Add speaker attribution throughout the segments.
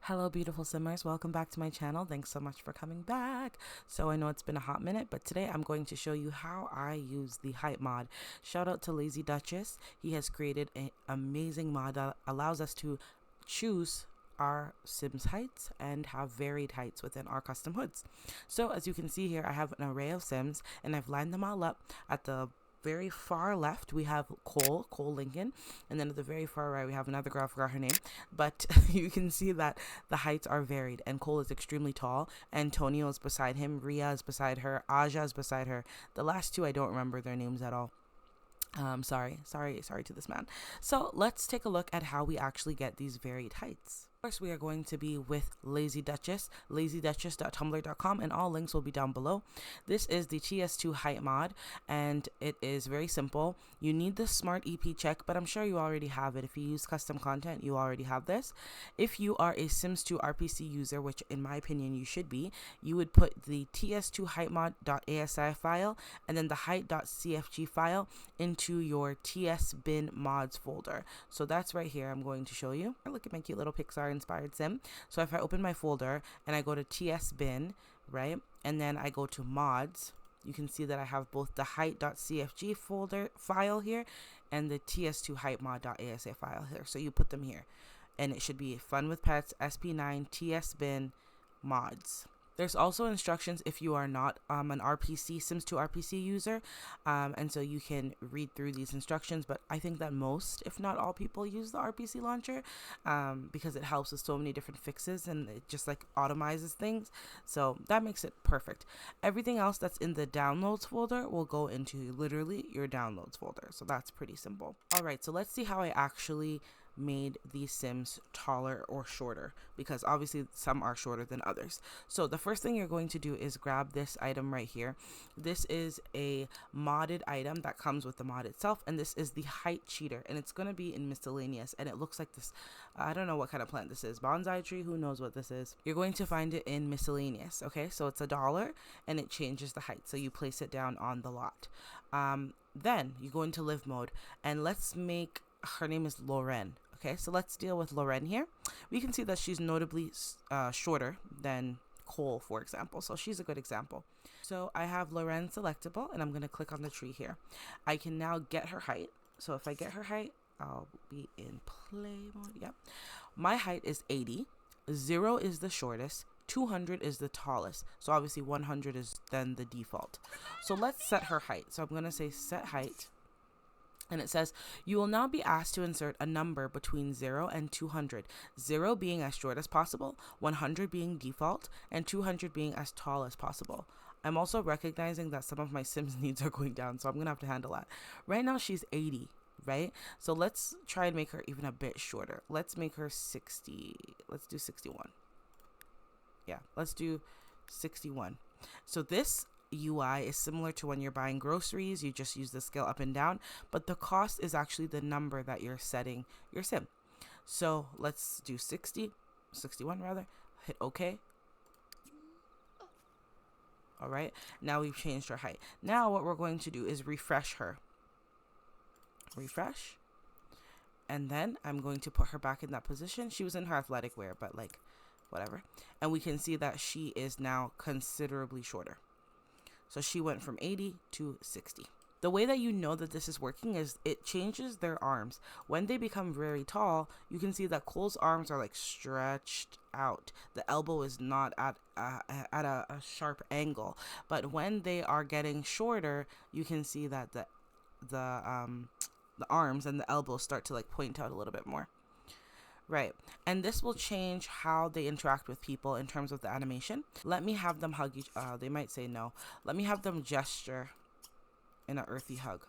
Speaker 1: Hello beautiful simmers, welcome back to my channel. Thanks so much for coming back. So I know it's been a hot minute, but today I'm going to show you how I use the height mod. Shout out to Lazy Duchess. He has created an amazing mod that allows us to choose our Sims heights and have varied heights within our custom hoods. So as you can see here, I have an array of Sims and I've lined them all up. At the very far left we have Cole Lincoln, and then at the very far right we have another girl, I forgot her name, but you can see that the heights are varied and Cole is extremely tall. Antonio is beside him, Ria is beside her, Aja is beside her. The last two I don't remember their names at all. Sorry to this man. So let's take a look at how we actually get these varied heights. First, we are going to be with Lazy Duchess, lazyduchess.tumblr.com, and all links will be down below. This is the TS2 height mod, and it is very simple. You need the smart EP check, but I'm sure you already have it. If you use custom content, you already have this. If you are a Sims 2 RPC user, which in my opinion you should be, you would put the TS2 height mod.asi file and then the height.cfg file into your TS bin mods folder. So that's right here. I'm going to show you. Look at my cute little Pixar inspired sim. So if I open my folder and I go to TS bin, right, and then I go to mods, you can see that I have both the height.cfg folder file here and the ts2 height mod.asa file here. So you put them here and it should be Fun with Pets, SP9, TS bin, mods. There's also instructions if you are not an RPC, Sims 2 RPC user, and so you can read through these instructions, but I think that most, if not all people, use the RPC launcher because it helps with so many different fixes and it just like automizes things, so that makes it perfect. Everything else that's in the downloads folder will go into literally your downloads folder, so that's pretty simple. Alright, so let's see how I actually made these Sims taller or shorter, because obviously some are shorter than others. So the first thing you're going to do is grab this item right here. This is a modded item that comes with the mod itself, and this is the height cheater, and it's going to be in miscellaneous, and it looks like this. I don't know what kind of plant this is, bonsai tree, who knows what this is. You're going to find it in miscellaneous. Okay, so it's $1 and it changes the height, so you place it down on the lot. Then you go into live mode, and let's make her name is Loren. Okay, so let's deal with Loren here. We can see that she's notably shorter than Cole, for example, so she's a good example. So I have Loren selectable, and I'm going to click on the tree here. I can now get her height. So if I get her height, I'll be in play mode. Yep. My height is 80. 0 is the shortest. 200 is the tallest. So obviously 100 is then the default. So let's set her height. So I'm going to say set height. And it says, you will now be asked to insert a number between 0 and 200. 0 being as short as possible, 100 being default, and 200 being as tall as possible. I'm also recognizing that some of my Sims needs are going down, so I'm going to have to handle that. Right now, she's 80, right? So let's try and make her even a bit shorter. Let's make her 60. Let's do 61. Yeah, let's do 61. So this UI is similar to when you're buying groceries. You just use the scale up and down, but the cost is actually the number that you're setting your Sim. So let's do 61 rather, hit OK. All right, now we've changed her height. Now what we're going to do is refresh her. Refresh. And then I'm going to put her back in that position. She was in her athletic wear, but like whatever. And we can see that she is now considerably shorter. So she went from 80 to 60. The way that you know that this is working is it changes their arms. When they become very tall, you can see that Cole's arms are like stretched out. The elbow is not at a sharp angle. But when they are getting shorter, you can see that the arms and the elbows start to like point out a little bit more. Right, and this will change how they interact with people in terms of the animation. Let me have them hug each they might say no. Let me have them gesture in an earthy hug.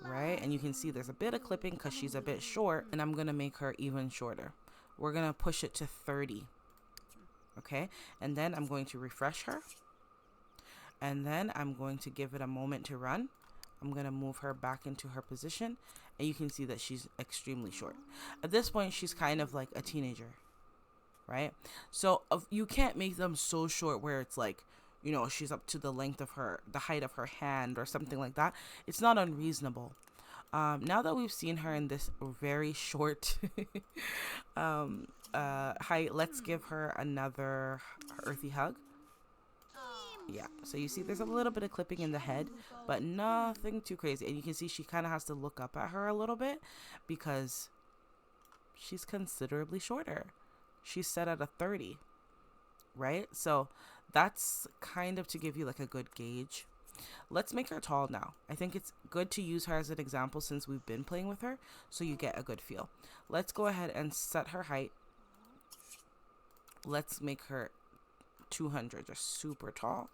Speaker 1: Right, and you can see there's a bit of clipping because she's a bit short, and I'm gonna make her even shorter. We're gonna push it to 30. Okay, and then I'm going to refresh her, and then I'm going to give it a moment to run. I'm going to move her back into her position, and you can see that she's extremely short. At this point, she's kind of like a teenager, right? So you can't make them so short where it's like, you know, she's up to the length of the height of her hand or something like that. It's not unreasonable. Now that we've seen her in this very short height. Let's give her another earthy hug. Yeah, so you see there's a little bit of clipping in the head, but nothing too crazy. And you can see she kind of has to look up at her a little bit because she's considerably shorter. She's set at a 30, right? So that's kind of to give you like a good gauge. Let's make her tall now. I think it's good to use her as an example since we've been playing with her, so you get a good feel. Let's go ahead and set her height. Let's make her 200, just super tall.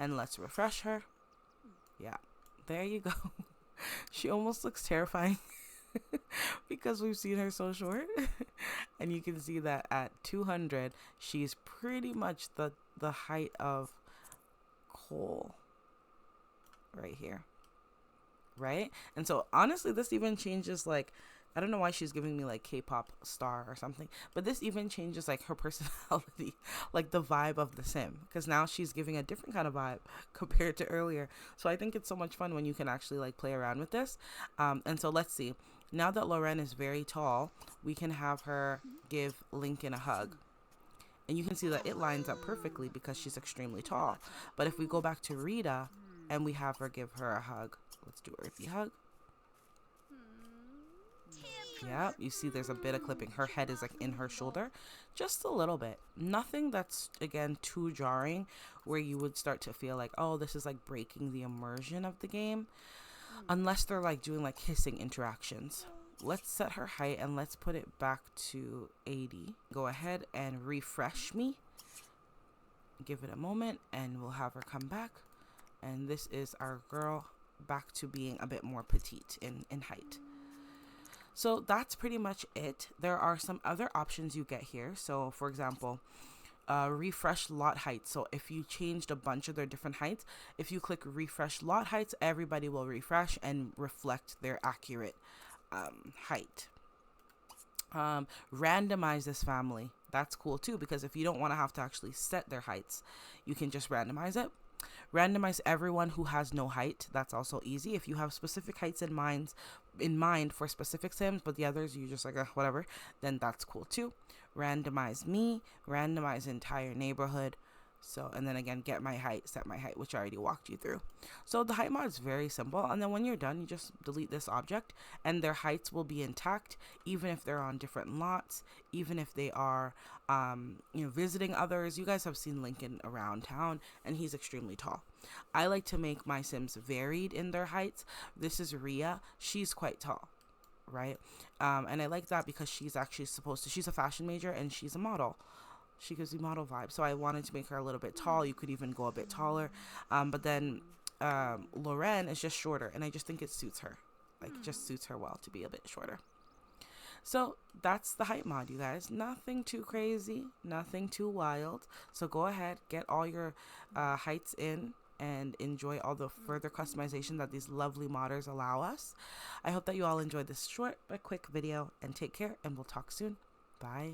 Speaker 1: And let's refresh her. Yeah, there you go. She almost looks terrifying because we've seen her so short. And you can see that at 200, she's pretty much the height of Cole right here, right? And so honestly, this even changes, like, I don't know why she's giving me like K-pop star or something, but this even changes like her personality, like the vibe of the sim, because now she's giving a different kind of vibe compared to earlier. So I think it's so much fun when you can actually like play around with this. And so let's see, now that Loren is very tall, we can have her give Lincoln a hug. And you can see that it lines up perfectly because she's extremely tall. But if we go back to Rita and we have her give her a hug, let's do earthy hug. Yeah, you see there's a bit of clipping. Her head is like in her shoulder, just a little bit. Nothing that's, again, too jarring where you would start to feel like, oh, this is like breaking the immersion of the game, unless they're like doing like hissing interactions. Let's set her height and let's put it back to 80. Go ahead and refresh me. Give it a moment and we'll have her come back. And this is our girl back to being a bit more petite in height. So that's pretty much it. There are some other options you get here. So for example, refresh lot height. So if you changed a bunch of their different heights, if you click refresh lot heights, everybody will refresh and reflect their accurate height. Randomize this family. That's cool too, because if you don't want to have to actually set their heights, you can just randomize it. Randomize everyone who has no height. That's also easy. If you have specific heights in mind for specific sims, but the others you just like whatever, then that's cool too. Randomize me, randomize entire neighborhood. So, and then again, get my height, set my height, which I already walked you through. So the height mod is very simple. And then when you're done, you just delete this object and their heights will be intact, even if they're on different lots, even if they are, visiting others. You guys have seen Lincoln around town and he's extremely tall. I like to make my sims varied in their heights. This is Rhea. She's quite tall, right? And I like that because she's actually she's a fashion major and she's a model. She gives you model vibe. So I wanted to make her a little bit tall. You could even go a bit taller. But then Loren is just shorter. And I just think it suits her. Like, just suits her well to be a bit shorter. So that's the height mod, you guys. Nothing too crazy. Nothing too wild. So go ahead. Get all your heights in. And enjoy all the further customization that these lovely modders allow us. I hope that you all enjoyed this short but quick video. And take care. And we'll talk soon. Bye.